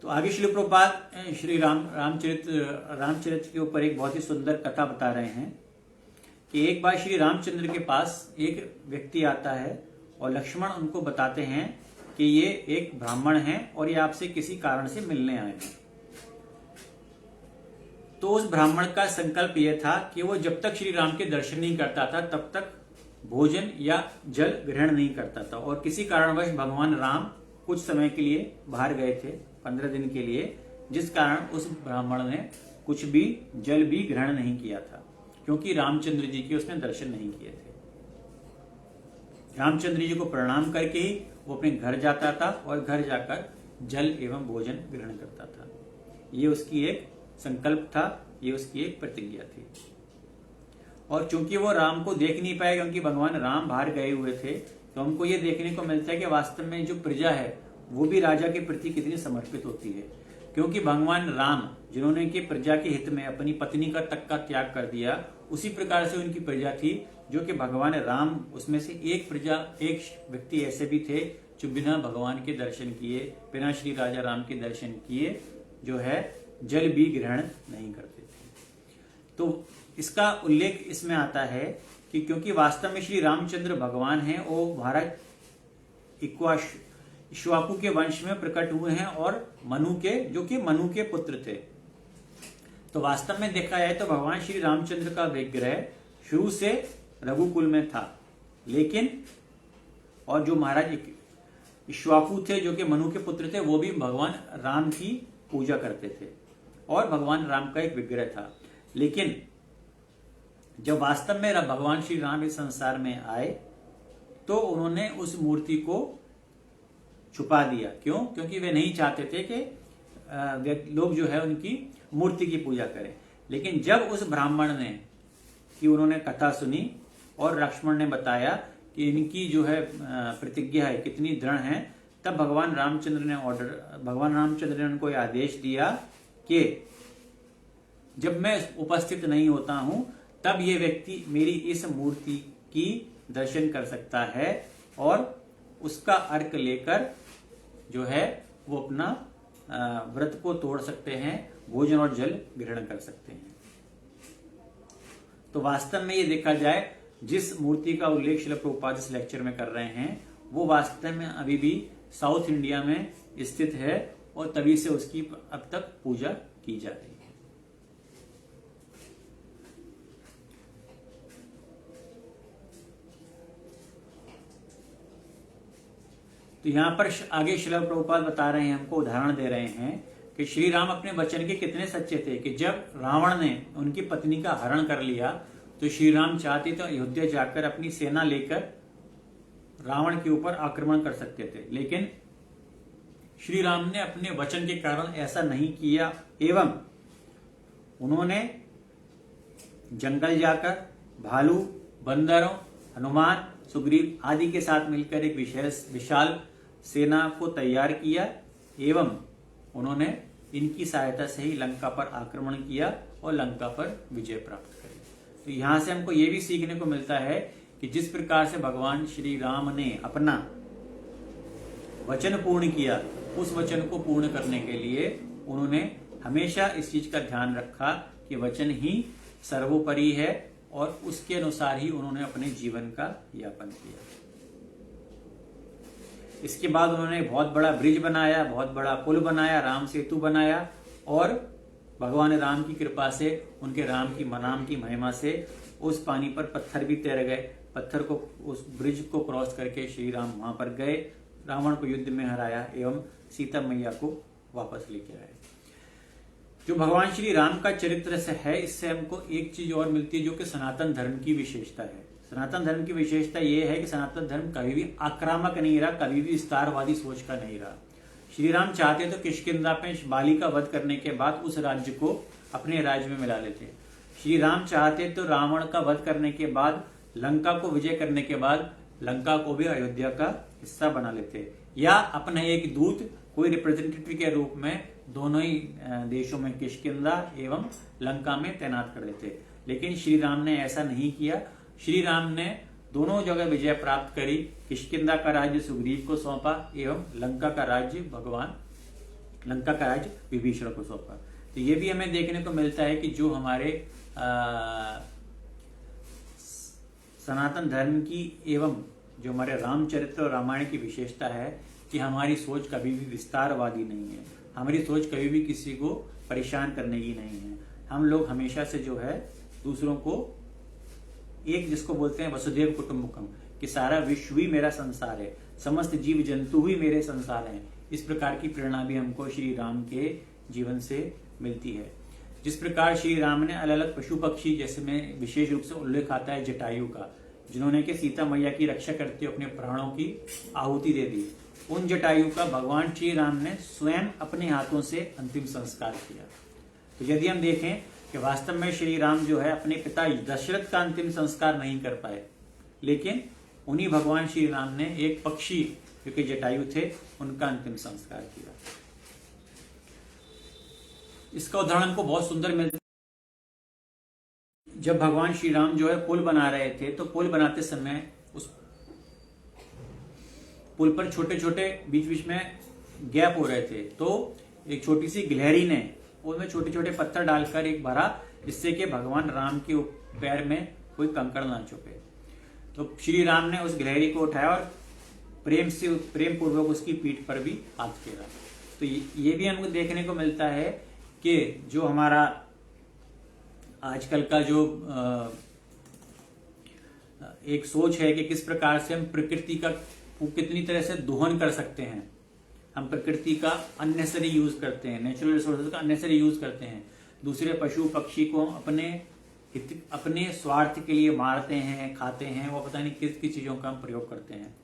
तो आगे श्री प्रभुपाद श्री रामचरित्र के ऊपर एक बहुत ही सुंदर कथा बता रहे हैं कि एक बार श्री रामचंद्र के पास एक व्यक्ति आता है और लक्ष्मण उनको बताते हैं कि ये एक ब्राह्मण है और ये आपसे किसी कारण से मिलने आए हैं। तो उस ब्राह्मण का संकल्प यह था कि वो जब तक श्री राम के दर्शन नहीं करता था तब तक भोजन या जल ग्रहण नहीं करता था। और किसी कारणवश भगवान राम कुछ समय के लिए बाहर गए थे, 15 दिन के लिए, जिस कारण उस ब्राह्मण ने कुछ भी जल भी ग्रहण नहीं किया था क्योंकि रामचंद्र जी के उसने दर्शन नहीं किए थे। रामचंद्र जी को प्रणाम करके ही वो अपने घर जाता था और घर जाकर जल एवं भोजन ग्रहण करता था। ये उसकी एक संकल्प था, ये उसकी एक प्रतिज्ञा थी। और चूंकि वो राम को देख नहीं पाए क्योंकि भगवान राम बाहर गए हुए थे, तो हमको ये देखने को मिलता है कि वास्तव में जो प्रजा है वो भी राजा के प्रति कितनी समर्पित होती है, क्योंकि भगवान राम जिन्होंने कि प्रजा के हित में अपनी पत्नी का तक का त्याग कर दिया, उसी प्रकार से उनकी प्रजा थी जो कि भगवान राम, उसमें से एक व्यक्ति ऐसे भी थे जो बिना भगवान के दर्शन किए, बिना श्री राजा राम के दर्शन किए जो है जल भी ग्रहण नहीं करते थे। तो इसका उल्लेख इसमें आता है कि क्योंकि वास्तव में श्री रामचंद्र भगवान हैं, वो महाराज इक्ष्वाकु के वंश में प्रकट हुए हैं और मनु के, जो कि मनु के पुत्र थे। तो वास्तव में देखा जाए तो भगवान श्री रामचंद्र का विग्रह शुरू से रघुकुल में था, लेकिन और जो महाराज इक्ष्वाकु थे जो कि मनु के पुत्र थे, वो भी भगवान राम की पूजा करते थे और भगवान राम का एक विग्रह था। लेकिन जब वास्तव में भगवान श्री राम इस संसार में आए तो उन्होंने उस मूर्ति को छुपा दिया। क्यों? क्योंकि वे नहीं चाहते थे कि लोग जो है उनकी मूर्ति की पूजा करें। लेकिन जब उस ब्राह्मण ने कि उन्होंने कथा सुनी और लक्ष्मण ने बताया कि इनकी जो है प्रतिज्ञा है कितनी दृढ़ है, तब भगवान रामचंद्र ने उनको यह आदेश दिया कि जब मैं उपस्थित नहीं होता हूं तब ये व्यक्ति मेरी इस मूर्ति की दर्शन कर सकता है और उसका अर्घ लेकर जो है वो अपना व्रत को तोड़ सकते हैं, भोजन और जल ग्रहण कर सकते हैं। तो वास्तव में ये देखा जाए जिस मूर्ति का उल्लेख श्रील प्रभुपाद इस लेक्चर में कर रहे हैं वो वास्तव में अभी भी साउथ इंडिया में स्थित है और तभी से उसकी अब तक पूजा की जा रही है। तो यहां पर आगे श्रील प्रभुपाद बता रहे हैं, हमको उदाहरण दे रहे हैं कि श्री राम अपने वचन के कितने सच्चे थे कि जब रावण ने उनकी पत्नी का हरण कर लिया तो श्री राम चाहते तो अयोध्या जाकर अपनी सेना लेकर रावण के ऊपर आक्रमण कर सकते थे, लेकिन श्री राम ने अपने वचन के कारण ऐसा नहीं किया एवं उन्होंने जंगल जाकर भालू, बंदरों, हनुमान, सुग्रीव आदि के साथ मिलकर एक विशाल सेना को तैयार किया एवं उन्होंने इनकी सहायता से ही लंका पर आक्रमण किया और लंका पर विजय प्राप्त करी। तो यहां से हमको ये भी सीखने को मिलता है कि जिस प्रकार से भगवान श्री राम ने अपना वचन पूर्ण किया, उस वचन को पूर्ण करने के लिए उन्होंने हमेशा इस चीज का ध्यान रखा कि वचन ही सर्वोपरि है और उसके अनुसार ही उन्होंने अपने जीवन का यापन किया। इसके बाद उन्होंने बहुत बड़ा ब्रिज बनाया, बहुत बड़ा पुल बनाया, राम सेतु बनाया और भगवान राम की कृपा से, उनके नाम की महिमा से उस पानी पर पत्थर भी तैर गए। पत्थर को, उस ब्रिज को क्रॉस करके श्री राम वहां पर गए, रावण को युद्ध में हराया एवं सीता मैया को वापस लेके आए। जो भगवान श्री राम का चरित्र से है, इससे हमको एक चीज और मिलती है जो कि सनातन धर्म की विशेषता है। सनातन धर्म की विशेषता यह है कि सनातन धर्म कभी भी आक्रामक नहीं रहा, कभी भी विस्तारवादी सोच का नहीं रहा। श्री राम चाहते तो किष्किंधा पे बाली का वध करने के बाद उस राज्य को अपने राज्य में मिला लेते। श्री राम चाहते तो रावण का वध करने के बाद, लंका को विजय करने के बाद लंका को भी अयोध्या का हिस्सा बना लेते, या अपना एक दूत कोई रिप्रेजेंटेटिव के रूप में दोनों ही देशों में किष्किंधा एवं लंका में तैनात कर देते। लेकिन श्री राम ने ऐसा नहीं किया। श्री राम ने दोनों जगह विजय प्राप्त करी। किष्किंधा का राज्य सुग्रीव को सौंपा एवं लंका का राज्य विभीषण को सौंपा। तो ये भी हमें देखने को मिलता है कि जो हमारे सनातन धर्म की एवं जो हमारे रामचरित्र और रामायण की विशेषता है कि हमारी सोच कभी भी विस्तारवादी नहीं है, हमारी सोच कभी भी किसी को परेशान करने की नहीं है। हम लोग हमेशा से जो है दूसरों को एक, जिसको बोलते हैं वसुधैव कुटुंबकम, कि सारा विश्व ही मेरा संसार है, समस्त जीव जंतु ही मेरे संसार हैं। इस प्रकार की प्रेरणा भी हमको श्री राम के जीवन से मिलती है। जिस प्रकार श्री राम ने अलग अलग पशु पक्षी, जैसे में विशेष रूप से उल्लेख आता है जटायु का, जिन्होंने कि सीता मैया की रक्षा करते हुए अपने प्राणों की आहुति दे दी, उन जटायु का भगवान श्री राम ने स्वयं अपने हाथों से अंतिम संस्कार किया। तो यदि हम देखें कि वास्तव में श्री राम जो है अपने पिता दशरथ का अंतिम संस्कार नहीं कर पाए, लेकिन उन्हीं भगवान श्री राम ने एक पक्षी जो कि जटायु थे उनका अंतिम संस्कार किया। इसका उदाहरण हमको बहुत सुंदर मिलता है। जब भगवान श्री राम जो है पुल बना रहे थे, तो पुल बनाते समय उस पुल पर छोटे छोटे बीच बीच में गैप हो रहे थे, तो एक छोटी सी गिलहरी ने उसमें छोटे छोटे पत्थर डालकर एक भरा, जिससे कि भगवान राम के पैर में कोई कंकड़ ना चुके। तो श्री राम ने उस गिलहरी को उठाया और प्रेम पूर्वक उसकी पीठ पर भी हाथ फेरा। तो ये भी हमको देखने को मिलता है कि जो हमारा आजकल का जो एक सोच है कि किस प्रकार से हम प्रकृति का कितनी तरह से दोहन कर सकते हैं। हम प्रकृति का अननेसेसरी यूज करते हैं, नेचुरल रिसोर्सेज का अननेसेसरी यूज करते हैं। दूसरे पशु पक्षी को अपने स्वार्थ के लिए मारते हैं, खाते हैं, वो पता नहीं किस किस चीजों का हम प्रयोग करते हैं।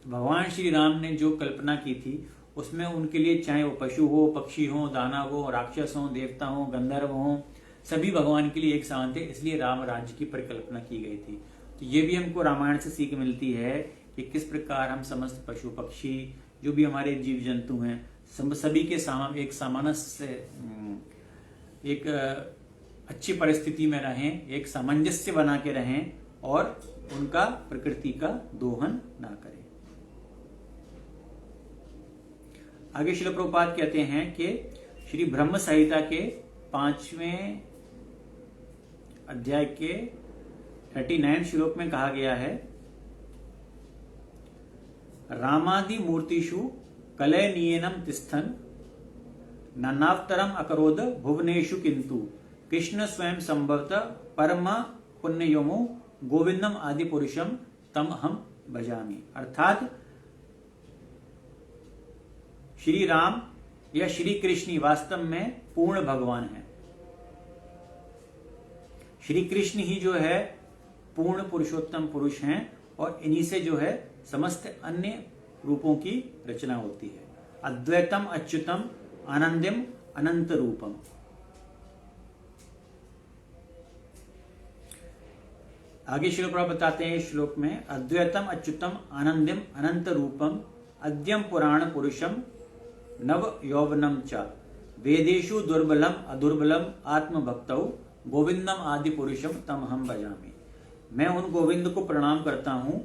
तो भगवान श्री राम ने जो कल्पना की थी उसमें उनके लिए, चाहे वो पशु हो, पक्षी हो, दानव हो, राक्षस हो, देवता हो, गंधर्व हो, सभी भगवान के लिए एक समान थे, इसलिए राम राज्य की परिकल्पना की गई थी। तो ये भी हमको रामायण से सीख मिलती है कि किस प्रकार हम समस्त पशु पक्षी जो भी हमारे जीव जंतु हैं सभी के एक सामंजस्य से एक अच्छी परिस्थिति में रहें, एक सामंजस्य बना के रहें और उनका प्रकृति का दोहन ना करें। आगे श्रील प्रभुपाद कहते हैं कि श्री ब्रह्म संहिता के 5वें अध्याय के 39 श्लोक में कहा गया है, रामादि मूर्तिषु कलयनीयनम तिष्ठन् नानावतरम अकरोद भुवनेषु किंतु कृष्ण स्वयं संभवतः परम पुण्ययोमो गोविंदम आदि पुरुषम तम हम भजामि। अर्थात श्री राम या श्री कृष्ण वास्तव में पूर्ण भगवान है। श्री कृष्ण ही जो है पूर्ण पुरुषोत्तम पुरुष हैं और इन्हीं से जो है समस्त अन्य रूपों की रचना होती है। अद्वैतम अच्युतम आनंदम अनंत रूपम। आगे श्लोक बताते हैं श्लोक में, अद्वैतम अच्युतम आनंदम अनंत रूपम अद्यम पुराण पुरुषम नव यौवनम च वेदेषु दुर्बलम अदुर्बलम आत्मभक्तौ गोविंदम आदि पुरुषम तम हम भजामि। मैं उन गोविंद को प्रणाम करता हूं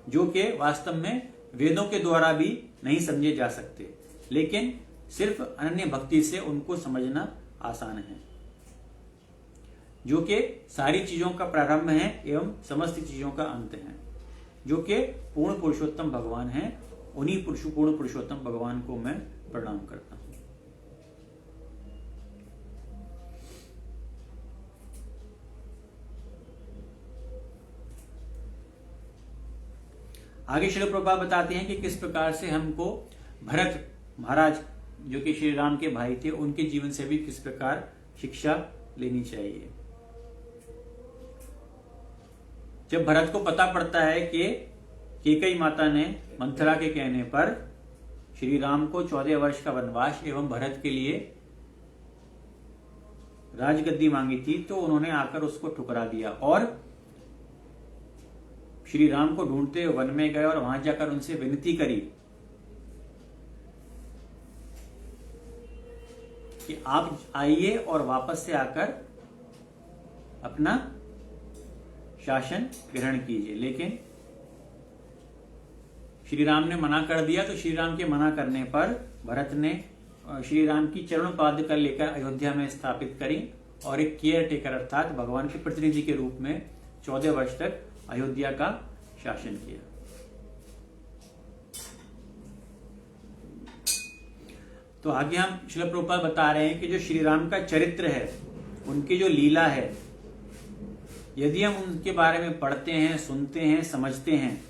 जो कि वास्तव में वेदों के द्वारा भी नहीं समझे जा सकते, लेकिन सिर्फ अनन्य भक्ति से उनको समझना आसान है, जो कि सारी चीजों का प्रारंभ है एवं समस्त चीजों का अंत है, जो कि पूर्ण पुरुषोत्तम भगवान है। उन्हीं पूर्ण पुरुषोत्तम भगवान को मैं प्रणाम करता हूं। आगे श्रील प्रभुपाद बताते हैं कि किस प्रकार से हमको भरत महाराज जो कि श्री राम के भाई थे, उनके जीवन से भी किस प्रकार शिक्षा लेनी चाहिए। जब भरत को पता पड़ता है कि कैकेयी माता ने मंथरा के कहने पर श्री राम को 14 वर्ष का वनवास एवं भरत के लिए राजगद्दी मांगी थी, तो उन्होंने आकर उसको ठुकरा दिया और श्री राम को ढूंढते हुए वन में गए और वहां जाकर उनसे विनती करी कि आप आइए और वापस से आकर अपना शासन ग्रहण कीजिए। लेकिन श्री राम ने मना कर दिया। तो श्री राम के मना करने पर भरत ने श्री राम की चरण पादुका लेकर अयोध्या में स्थापित करी और एक केयर टेकर अर्थात भगवान के प्रतिनिधि के रूप में 14 वर्ष तक अयोध्या का शासन किया। तो आगे हम श्रील प्रभुपाद बता रहे हैं कि जो श्री राम का चरित्र है, उनकी जो लीला है, यदि हम उनके बारे में पढ़ते हैं, सुनते हैं, समझते हैं,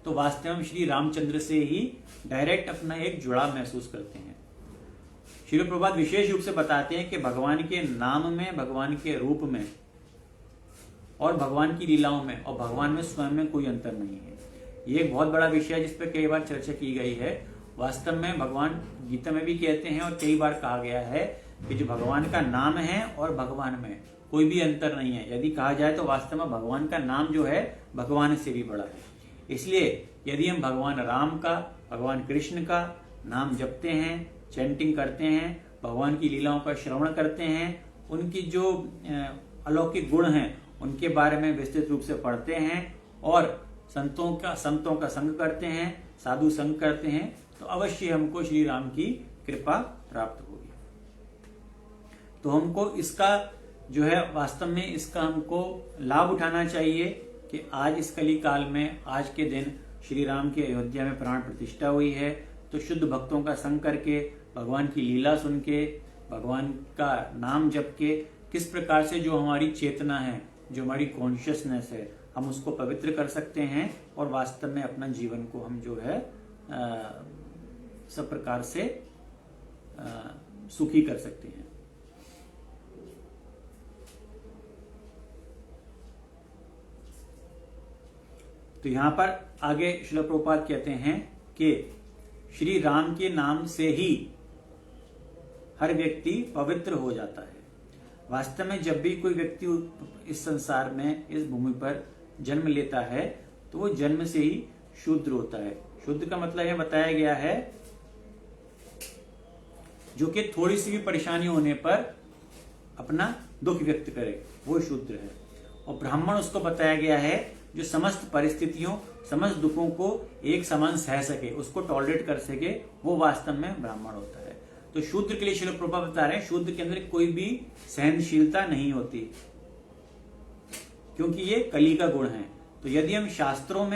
तो वास्तव में श्री रामचंद्र से ही डायरेक्ट अपना एक जुड़ाव महसूस करते हैं। श्रील प्रभुपाद विशेष रूप से बताते हैं कि भगवान के नाम में, भगवान के रूप में और भगवान की लीलाओं में और भगवान में स्वयं में कोई अंतर नहीं है। ये एक बहुत बड़ा विषय है जिस पर कई बार चर्चा की गई है। वास्तव में भगवान गीता में भी कहते हैं और कई बार कहा गया है कि जो भगवान का नाम है और भगवान में कोई भी अंतर नहीं है। यदि कहा जाए तो वास्तव में भगवान का नाम जो है भगवान से भी बड़ा है। इसलिए यदि हम भगवान राम का, भगवान कृष्ण का नाम जपते हैं, चैंटिंग करते हैं, भगवान की लीलाओं का श्रवण करते हैं, उनकी जो अलौकिक गुण हैं उनके बारे में विस्तृत रूप से पढ़ते हैं और संतों का संग करते हैं, साधु संग करते हैं, तो अवश्य हमको श्री राम की कृपा प्राप्त होगी। तो हमको इसका जो है वास्तव में इसका हमको लाभ उठाना चाहिए कि आज इस कली काल में, आज के दिन श्री राम की अयोध्या में प्राण प्रतिष्ठा हुई है, तो शुद्ध भक्तों का संग करके, भगवान की लीला सुन के, भगवान का नाम जप के किस प्रकार से जो हमारी चेतना है, जो हमारी कॉन्शियसनेस है, हम उसको पवित्र कर सकते हैं और वास्तव में अपना जीवन को हम जो है सब प्रकार से सुखी कर सकते हैं। तो यहां पर आगे श्रील प्रभुपाद कहते हैं कि श्री राम के नाम से ही हर व्यक्ति पवित्र हो जाता है। वास्तव में जब भी कोई व्यक्ति इस संसार में, इस भूमि पर जन्म लेता है तो वो जन्म से ही शूद्र होता है। शुद्ध का मतलब यह बताया गया है जो कि थोड़ी सी भी परेशानी होने पर अपना दुख व्यक्त करे, वो शूद्र है। और ब्राह्मण उसको बताया गया है जो समस्त परिस्थितियों, समस्त दुखों को एक समान सह सके, उसको टॉलरेट कर सके, वो वास्तव में ब्राह्मण होता है। तो शूद्र के लिए श्रील प्रभुपाद बता रहे हैं शूद्र के अंदर कोई भी सहनशीलता नहीं होती, क्योंकि ये कली का गुण है। तो यदि हम शास्त्रों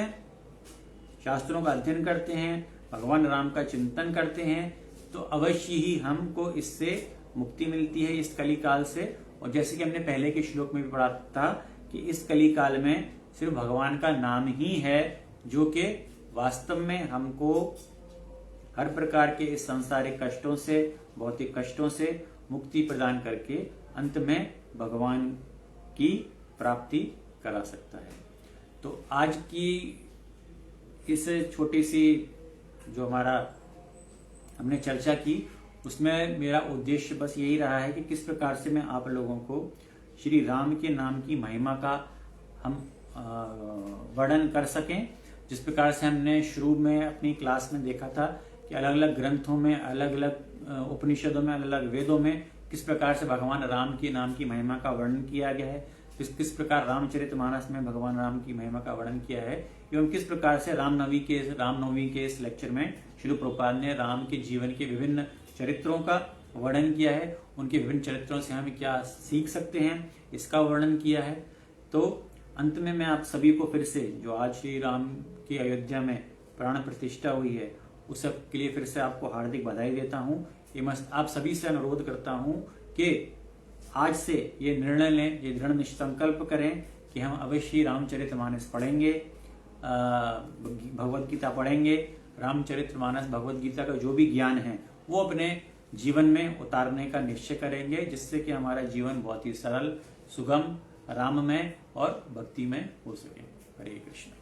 का अध्ययन करते हैं, भगवान राम का चिंतन करते हैं, तो अवश्य ही हमको इससे मुक्ति मिलती है, इस कली काल से। और जैसे कि हमने पहले के श्लोक में भी पढ़ा था कि इस कली काल में सिर्फ भगवान का नाम ही है जो कि वास्तव में हमको हर प्रकार के इस सांसारिक कष्टों से, भौतिक कष्टों से मुक्ति प्रदान करके अंत में भगवान की प्राप्ति करा सकता है। तो आज की इस छोटी सी जो हमने चर्चा की, उसमें मेरा उद्देश्य बस यही रहा है कि किस प्रकार से मैं आप लोगों को श्री राम के नाम की महिमा का हम वर्णन कर सकें। जिस प्रकार से हमने शुरू में अपनी क्लास में देखा था कि अलग अलग ग्रंथों में, अलग अलग उपनिषदों में, अलग अलग वेदों में किस प्रकार से भगवान राम के नाम की महिमा का वर्णन किया गया है, किस प्रकार रामचरितमानस में भगवान राम की महिमा का वर्णन किया है, एवं किस प्रकार से रामनवमी के इस लेक्चर में श्रील प्रभुपाद ने राम के जीवन के विभिन्न चरित्रों का वर्णन किया है, उनके विभिन्न चरित्रों से हम क्या सीख सकते हैं, इसका वर्णन किया है। तो अंत में मैं आप सभी को फिर से, जो आज श्री राम की अयोध्या में प्राण प्रतिष्ठा हुई है, उस सब के लिए फिर से आपको हार्दिक बधाई देता हूँ। आप सभी से अनुरोध करता हूँ कि आज से ये निर्णय लें, ये दृढ़ निसंकल्प करें कि हम अवश्य रामचरितमानस पढ़ेंगे, भगवद गीता पढ़ेंगे, रामचरितमानस भगवद गीता का जो भी ज्ञान है वो अपने जीवन में उतारने का निश्चय करेंगे, जिससे कि हमारा जीवन बहुत ही सरल, सुगम, राममय और भक्तिमय हो सके। हरे कृष्ण।